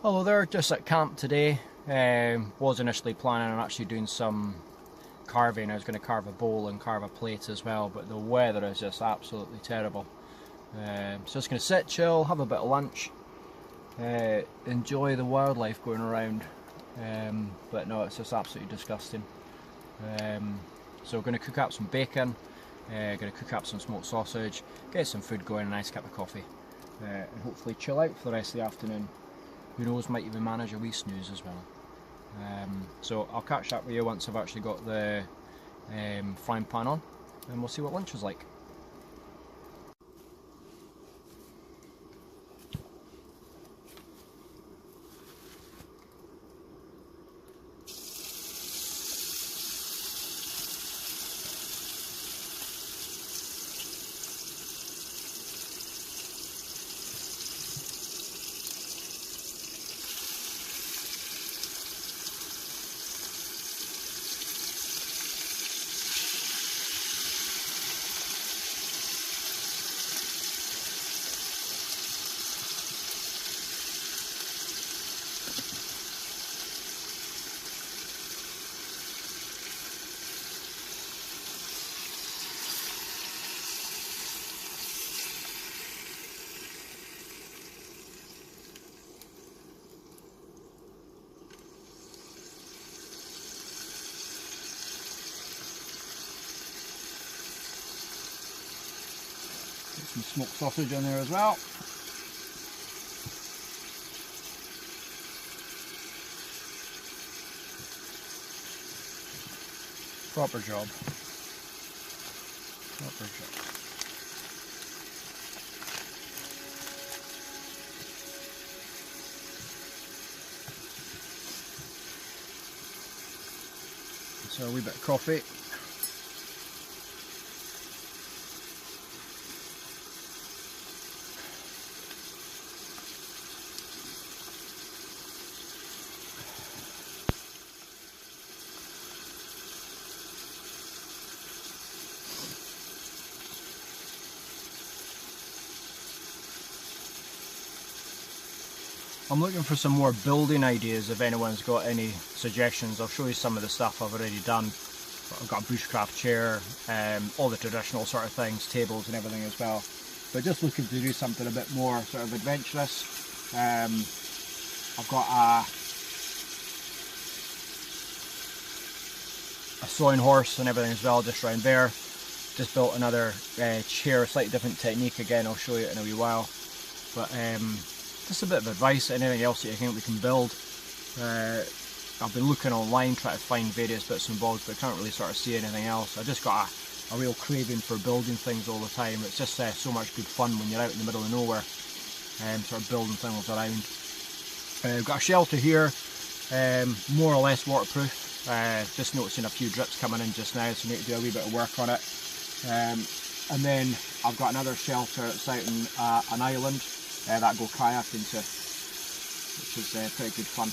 Hello there, just at camp today. Was initially planning on actually doing some carving. I was going to carve a bowl and carve a plate as well, but the weather is just absolutely terrible. So just going to sit, chill, have a bit of lunch, enjoy the wildlife going around. But no, it's just absolutely disgusting. So we're going to cook up some bacon, going to cook up some smoked sausage, get some food going, a nice cup of coffee, and hopefully chill out for the rest of the afternoon. Who knows, might even manage a wee snooze as well. So I'll catch up with you once I've actually got the frying pan on, and we'll see what lunch is like. Get some smoked sausage in there as well. Proper job. Proper job. So a wee bit of coffee. I'm looking for some more building ideas if anyone's got any suggestions. I'll show you some of the stuff I've already done. I've got a Bushcraft chair, all the traditional sort of things, tables and everything as well. But just looking to do something a bit more sort of adventurous. I've got a sawing horse and everything as well just around there. Just built another chair, a slightly different technique again, I'll show you it in a wee while. But just a bit of advice, anything else that you think we can build. I've been looking online trying to find various bits and bobs, but I can't really sort of see anything else. I just got a real craving for building things all the time. It's just so much good fun when you're out in the middle of nowhere and sort of building things around. I've got a shelter here, more or less waterproof. Just noticing a few drips coming in just now, so I need to do a wee bit of work on it. And then I've got another shelter that's out in an island that I go kayaking to, which is pretty good fun.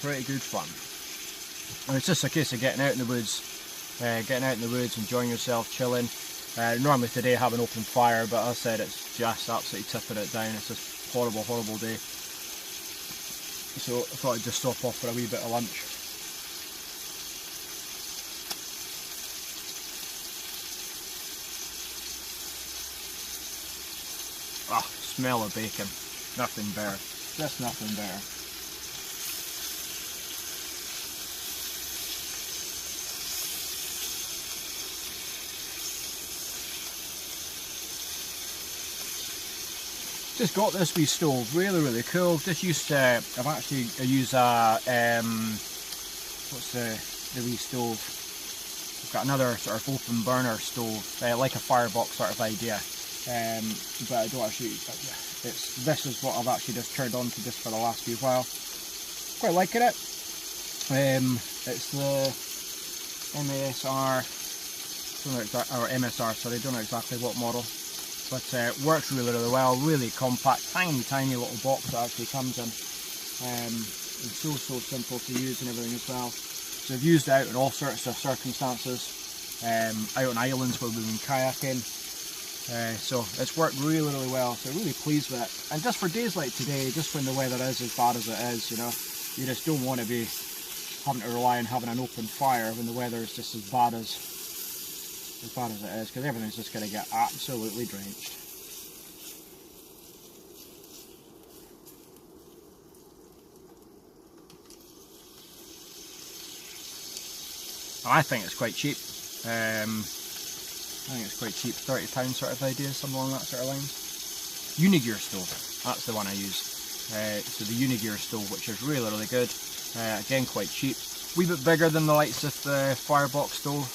Pretty good fun. And it's just a case of getting out in the woods, enjoying yourself, chilling. Normally today I have an open fire, but as I said, it's just absolutely tipping it down. It's just horrible, horrible day. So I thought I'd just stop off for a wee bit of lunch. Ah, smell of bacon. Nothing better. Just nothing better. Just got this wee stove, really cool. Just used I've actually used a what's the wee stove? I've got another sort of open burner stove, like a firebox sort of idea. But I don't actually. This is what I've actually just turned on to just for the last few while. Quite liking it. It's the MSR, or MSR. Sorry, don't know exactly what model. But works really well, really compact, tiny little box that actually comes in. And so simple to use and everything as well. So I've used it out in all sorts of circumstances. Out on islands where we've been kayaking, So it's worked really, really well, so really pleased with it. And just for days like today, just when the weather is as bad as it is, you know, you just don't want to be having to rely on having an open fire when the weather is just as bad as it is, because everything's just going to get absolutely drenched. I think it's quite cheap. I think it's quite cheap, £30 sort of idea, something along that sort of lines. Unigear stove, that's the one I use. So the Unigear stove, which is really, really good. Again, quite cheap. A wee bit bigger than the likes of the Firebox stove,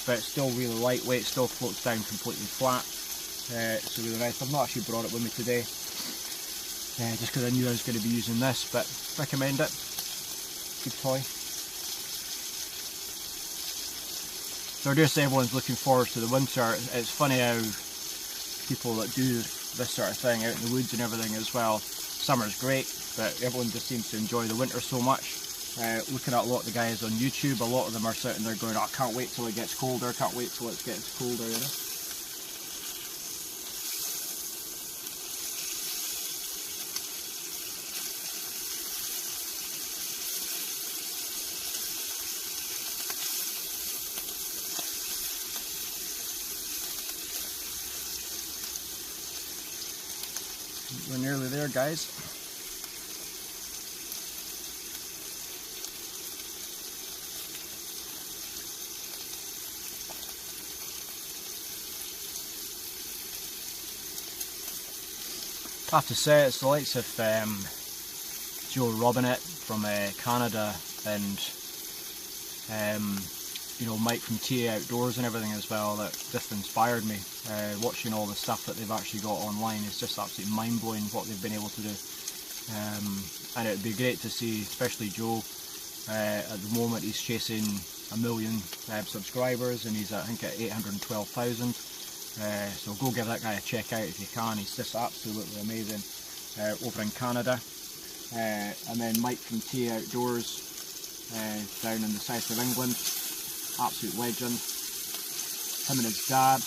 but it's still really lightweight, still floats down completely flat. So really nice. I've not actually brought it with me today, just because I knew I was going to be using this, but recommend it. Good toy. So just everyone's looking forward to the winter. It's funny how people that do this sort of thing out in the woods and everything as well, summer's great, but everyone just seems to enjoy the winter so much. Looking at a lot of the guys on YouTube, a lot of them are sitting there going, oh, I can't wait till it gets colder, can't wait till it gets colder, you know. We're nearly there, guys. I have to say, it's the likes of Joe Robinette from Canada, and you know, Mike from TA Outdoors and everything as well, that just inspired me. Watching all the stuff that they've actually got online is just absolutely mind-blowing what they've been able to do. And it would be great to see, especially Joe, at the moment he's chasing 1 million subscribers, and he's I think at 812,000. So go give that guy a check out if you can, he's just absolutely amazing over in Canada. And then Mike from TA Outdoors down in the south of England, absolute legend. Him and his dad,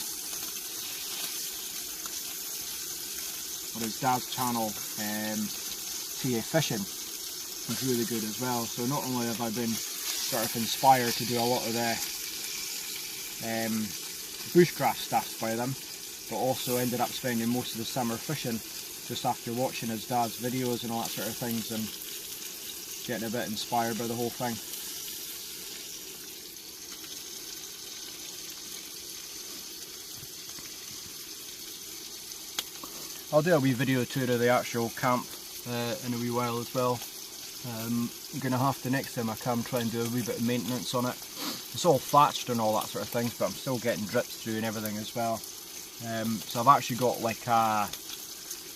or his dad's channel, TA Fishing, was really good as well. So not only have I been sort of inspired to do a lot of the bushcraft stuff by them, but also ended up spending most of the summer fishing just after watching his dad's videos and all that sort of things, and getting a bit inspired by the whole thing. I'll do a wee video tour of the actual camp in a wee while as well. I'm going to have to, next time I come, try and do a wee bit of maintenance on it. It's all thatched and all that sort of things, but I'm still getting drips through and everything as well. So I've actually got like a,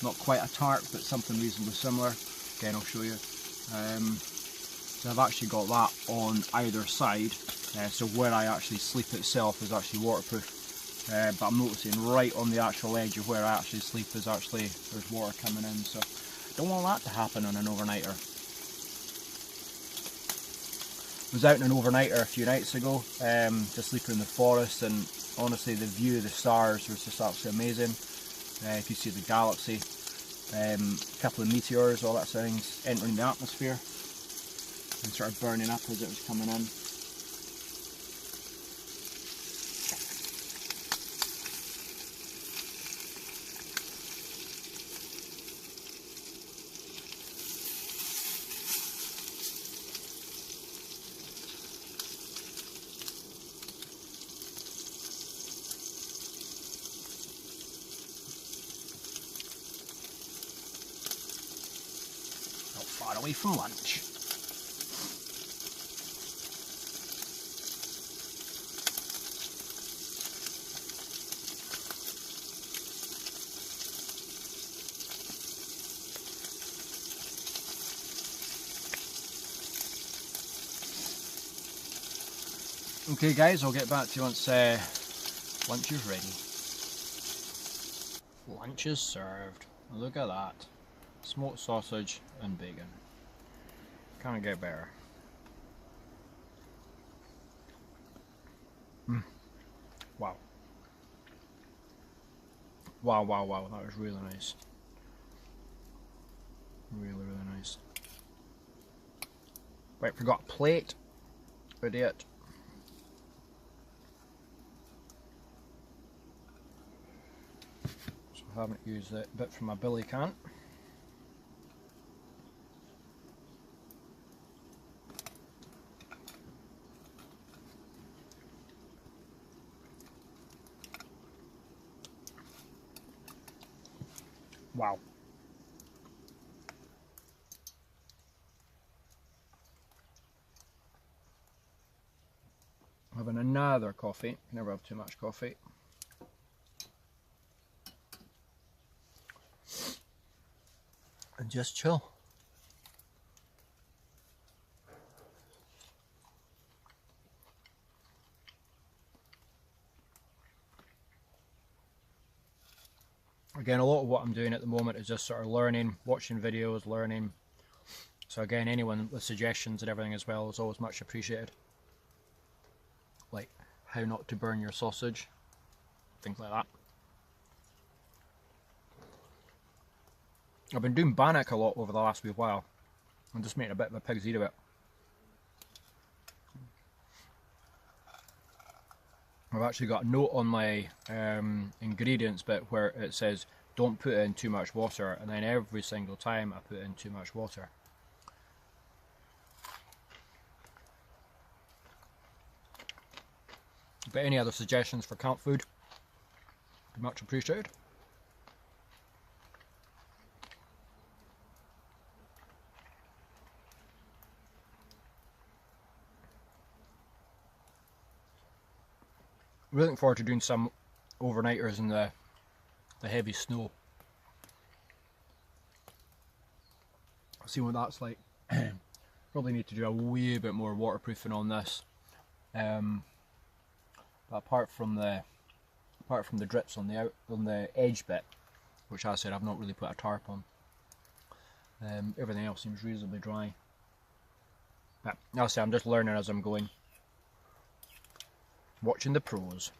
not quite a tarp, but something reasonably similar. Again, I'll show you. So I've actually got that on either side, so where I actually sleep itself is actually waterproof. But I'm noticing right on the actual edge of where I actually sleep is actually, there's water coming in, so don't want that to happen on an overnighter. I was out in an overnighter a few nights ago, just sleeping in the forest, and honestly the view of the stars was just absolutely amazing. If you see the galaxy, a couple of meteors, all that sort of things entering the atmosphere and sort of burning up as it was coming in. Far away from lunch. Okay guys, I'll get back to you once lunch is ready. Lunch is served. Look at that. Smoked sausage and bacon. Can't get better. Wow. Wow, wow, wow, that was really nice. Really, really nice. Right, forgot a plate. Idiot. So I haven't used that bit from my billy can. Wow. Having another coffee. Never have too much coffee. And just chill. Again, a lot of what I'm doing at the moment is just sort of learning, watching videos, learning. So again, anyone with suggestions and everything as well is always much appreciated. Like how not to burn your sausage, things like that. I've been doing bannock a lot over the last wee while. I'm just making a bit of a pig's ear of it. I've actually got a note on my ingredients bit where it says don't put in too much water, and then every single time I put in too much water. But any other suggestions for camp food, be much appreciated. Really looking forward to doing some overnighters in the heavy snow. See what that's like. Probably need to do a wee bit more waterproofing on this. But apart from the drips on the edge bit, which as I said I've not really put a tarp on, everything else seems reasonably dry. But as I say, I'm just learning as I'm going, watching the pros.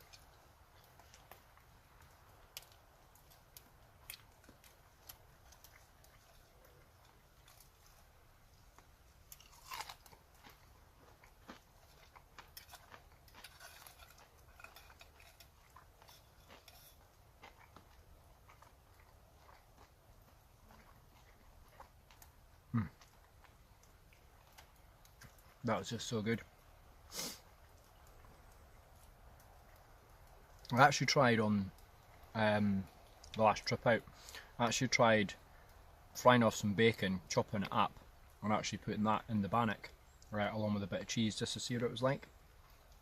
That was just so good. I actually tried on the last trip out, I actually tried frying off some bacon, chopping it up, and actually putting that in the bannock, right, along with a bit of cheese, just to see what it was like.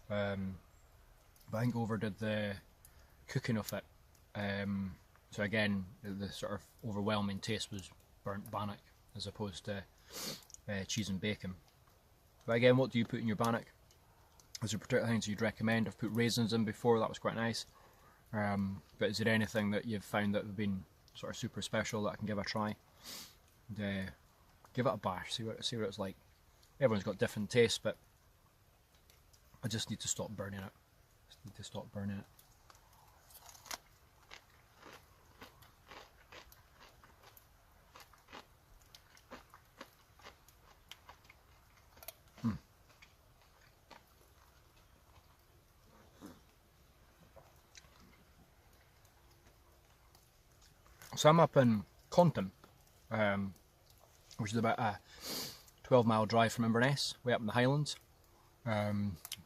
But I think I overdid the cooking of it. So again, the sort of overwhelming taste was burnt bannock as opposed to cheese and bacon. But again, what do you put in your bannock? Is there particular things you'd recommend? I've put raisins in before, that was quite nice. But is there anything that you've found that have been sort of super special that I can give a try? And, give it a bash, see what it's like. Everyone's got different tastes, but I just need to stop burning it. Just need to stop burning it. So I'm up in Conton, which is about a 12-mile drive from Inverness, way up in the Highlands.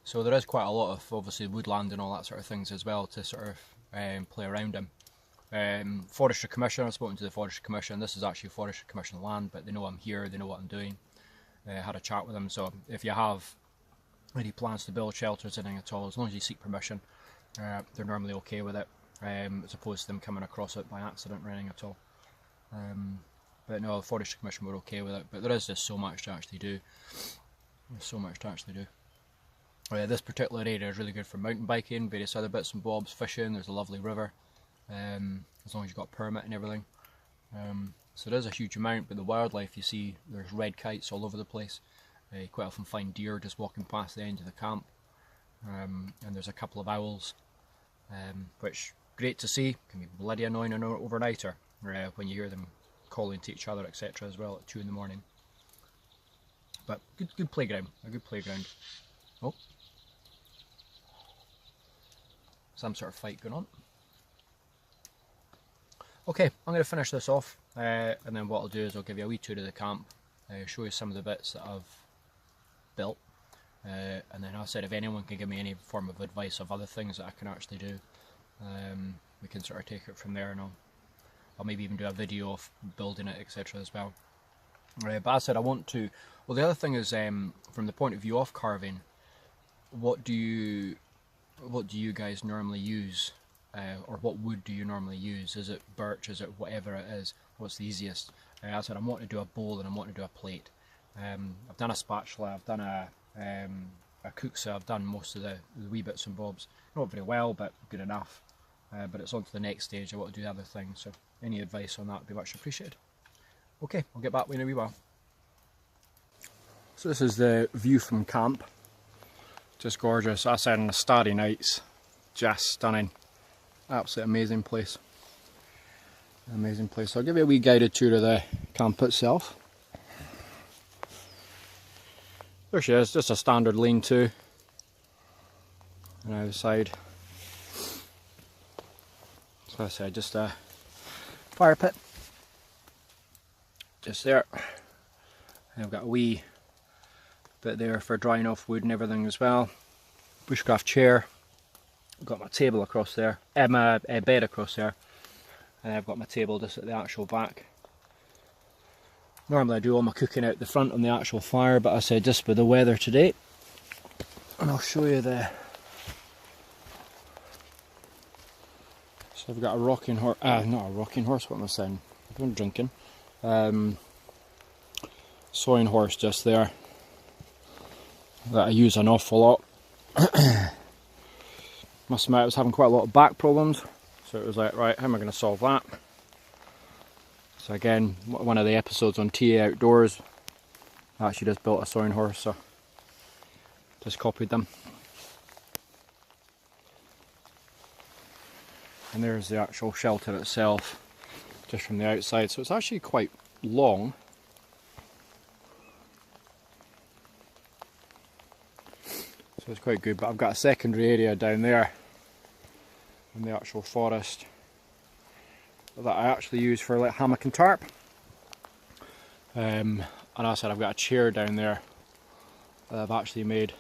So there is quite a lot of obviously woodland and all that sort of things as well to sort of play around in. Forestry Commission, I've spoken to the Forestry Commission. This is actually Forestry Commission land, but they know I'm here, they know what I'm doing. Had a chat with them, so if you have any plans to build shelters, anything at all, as long as you seek permission, they're normally okay with it. As opposed to them coming across it by accident or anything at all. But no, the Forestry Commission were okay with it, but there is just so much to actually do. There's so much to actually do. This particular area is really good for mountain biking, various other bits and bobs, fishing, there's a lovely river, as long as you've got a permit and everything. So there's a huge amount, but the wildlife you see, there's red kites all over the place. You quite often find deer just walking past the end of the camp, and there's a couple of owls, which great to see, can be bloody annoying on an overnighter, when you hear them calling to each other, etc. as well at 2 in the morning. But good playground, a good playground. Oh, some sort of fight going on. Okay, I'm going to finish this off, and then what I'll do is I'll give you a wee tour of the camp, show you some of the bits that I've built, and then I said if anyone can give me any form of advice of other things that I can actually do, we can sort of take it from there, and I'll maybe even do a video of building it, etc. as well. But I said I want to, well, the other thing is, from the point of view of carving, what do you guys normally use? Or what wood do you normally use? Is it birch? Is it whatever it is? What's the easiest? I said I'm wanting to do a bowl and I'm wanting to do a plate. I've done a spatula, I've done a cooksa, I've done most of the wee bits and bobs. Not very well, but good enough. But it's on to the next stage. I want to do other things, so any advice on that would be much appreciated. Okay, I'll get back with you in a wee while. So this is the view from camp. Just gorgeous. I said on the starry nights, just stunning. Absolutely amazing place. Amazing place. So I'll give you a wee guided tour of the camp itself. There she is, just a standard lean-to. And either side. So I said, just a fire pit. Just there. And I've got a wee bit there for drying off wood and everything as well. Bushcraft chair. I've got my table across there, my bed across there, and I've got my table just at the actual back. Normally I do all my cooking out the front on the actual fire, but I said just with the weather today, and I'll show you the... So I've got a rocking horse, not a rocking horse, what am I saying? I'm drinking. Sawing horse just there, that I use an awful lot. Must admit I was having quite a lot of back problems, so it was like, right, how am I going to solve that? So again, one of the episodes on TA Outdoors, I actually just built a sawing horse, so just copied them. And there's the actual shelter itself, just from the outside, so it's actually quite long. So it's quite good, but I've got a secondary area down there in the actual forest that I actually use for like hammock and tarp. And I said I've got a chair down there that I've actually made.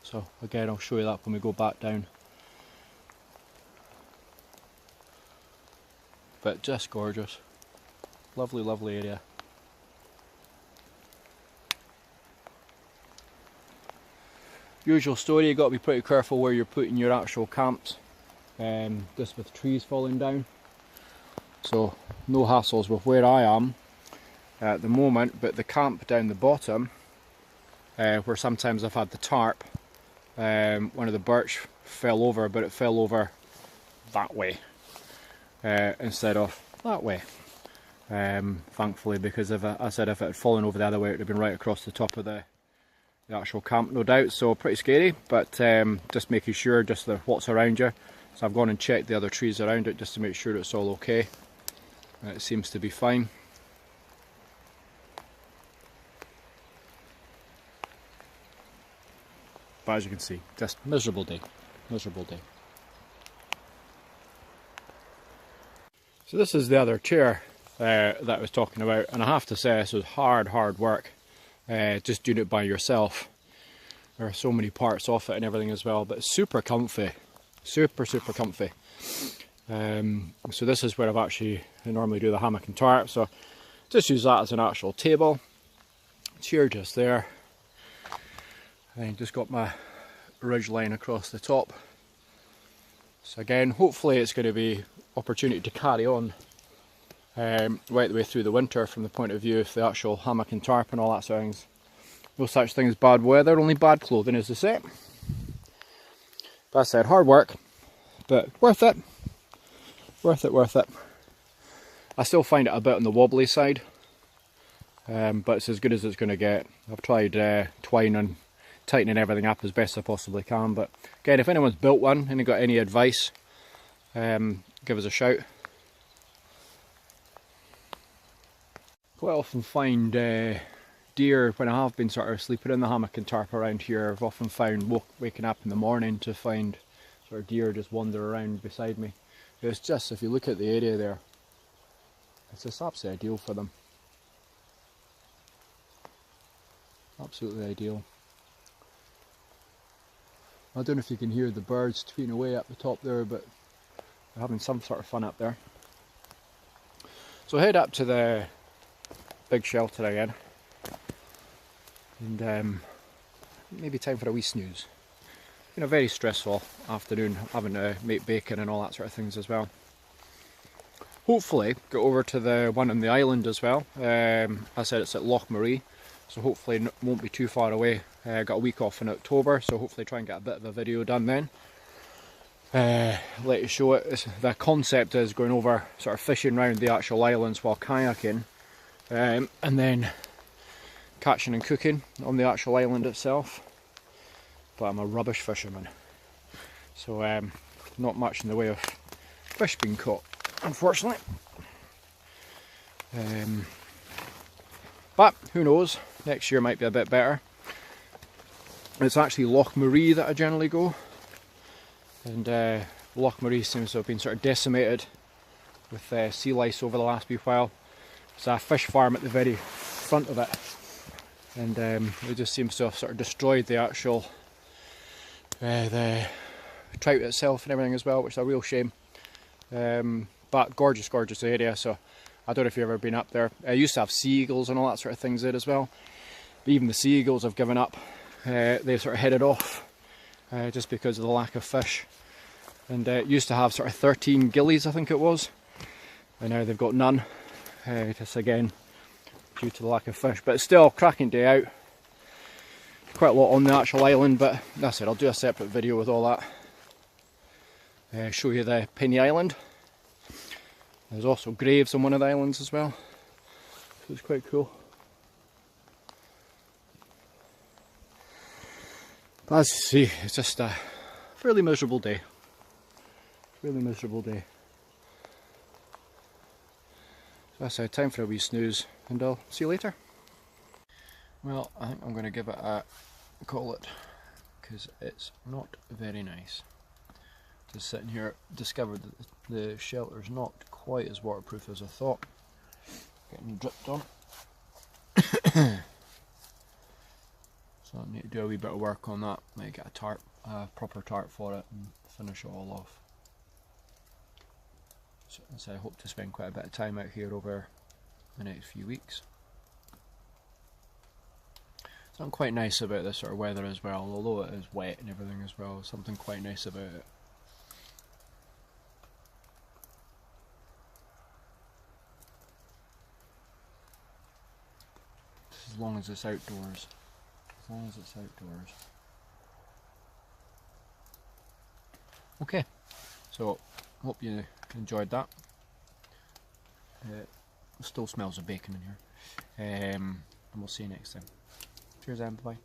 So again, I'll show you that when we go back down. But just gorgeous. Lovely, lovely area. Usual story, you've got to be pretty careful where you're putting your actual camps, just with trees falling down. So no hassles with where I am at the moment, but the camp down the bottom, where sometimes I've had the tarp, one of the birch fell over, but it fell over that way instead of that way. Thankfully, because if I said if it had fallen over the other way, it would have been right across the top of the actual camp, no doubt. So pretty scary, but just making sure just what's around you. So I've gone and checked the other trees around it just to make sure it's all okay. It seems to be fine. But as you can see, just miserable day, miserable day. So this is the other chair that I was talking about, and I have to say this was hard work. Just doing it by yourself. There are so many parts off it and everything as well, but it's super comfy, super comfy. So this is where I normally do the hammock and tarp, so just use that as an actual table. Chair just there, and just got my ridge line across the top. So again, hopefully it's going to be opportunity to carry on right the way through the winter from the point of view of the actual hammock and tarp and all that sort of things. No such thing as bad weather, only bad clothing, as they say. But I said, hard work, but worth it. Worth it. I still find it a bit on the wobbly side, but it's as good as it's going to get. I've tried twine and tightening everything up as best I possibly can, but again, if anyone's built one and you've got any advice, give us a shout. Quite often find deer, when I have been sort of sleeping in the hammock and tarp around here, I've often found waking up in the morning to find sort of deer just wander around beside me. It's just, if you look at the area there, it's just absolutely ideal for them. Absolutely ideal. I don't know if you can hear the birds tweeting away up the top there, but they're having some sort of fun up there. So head up to the big shelter again, and maybe time for a wee snooze. Been a very stressful afternoon, having to make bacon and all that sort of things as well. Hopefully go over to the one on the island as well. I said it's at Loch Marie, so hopefully it won't be too far away. Got a week off in October, so hopefully try and get a bit of a video done then. Let you show it. The concept is going over, sort of fishing around the actual islands while kayaking, and then catching and cooking on the actual island itself. But I'm a rubbish fisherman, so not much in the way of fish being caught, unfortunately. But who knows, next year might be a bit better. It's actually Loch Marie that I generally go, and Loch Marie seems to have been sort of decimated with sea lice over the last wee while. There's a fish farm at the very front of it, and it just seems to have sort of destroyed the actual the trout itself and everything as well, which is a real shame. But gorgeous, gorgeous area. So I don't know if you've ever been up there. I used to have seagulls and all that sort of things there as well, but even the seagulls have given up. They've sort of headed off just because of the lack of fish. And it used to have sort of 13 gillies, I think it was, and now they've got none, just again due to the lack of fish. But it's still a cracking day out. Quite a lot on the actual island, but that's it, I'll do a separate video with all that. Show you the Penny Island. There's also graves on one of the islands as well, so it's quite cool. But as you see, it's just a fairly miserable day. Really miserable day. So that's it, time for a wee snooze, and I'll see you later. Well, I think I'm going to give it a call it, because it's not very nice. Just sitting here, discovered that the shelter's not quite as waterproof as I thought. Getting dripped on. So I need to do a wee bit of work on that, maybe get a tarp, a proper tarp for it, and finish it all off. So I hope to spend quite a bit of time out here over the next few weeks. Something quite nice about this sort of weather as well, although it is wet and everything as well, something quite nice about it. As long as it's outdoors. As long as it's outdoors. Okay, so hope you enjoyed that. Still smells of bacon in here. And we'll see you next time. Cheers, and bye.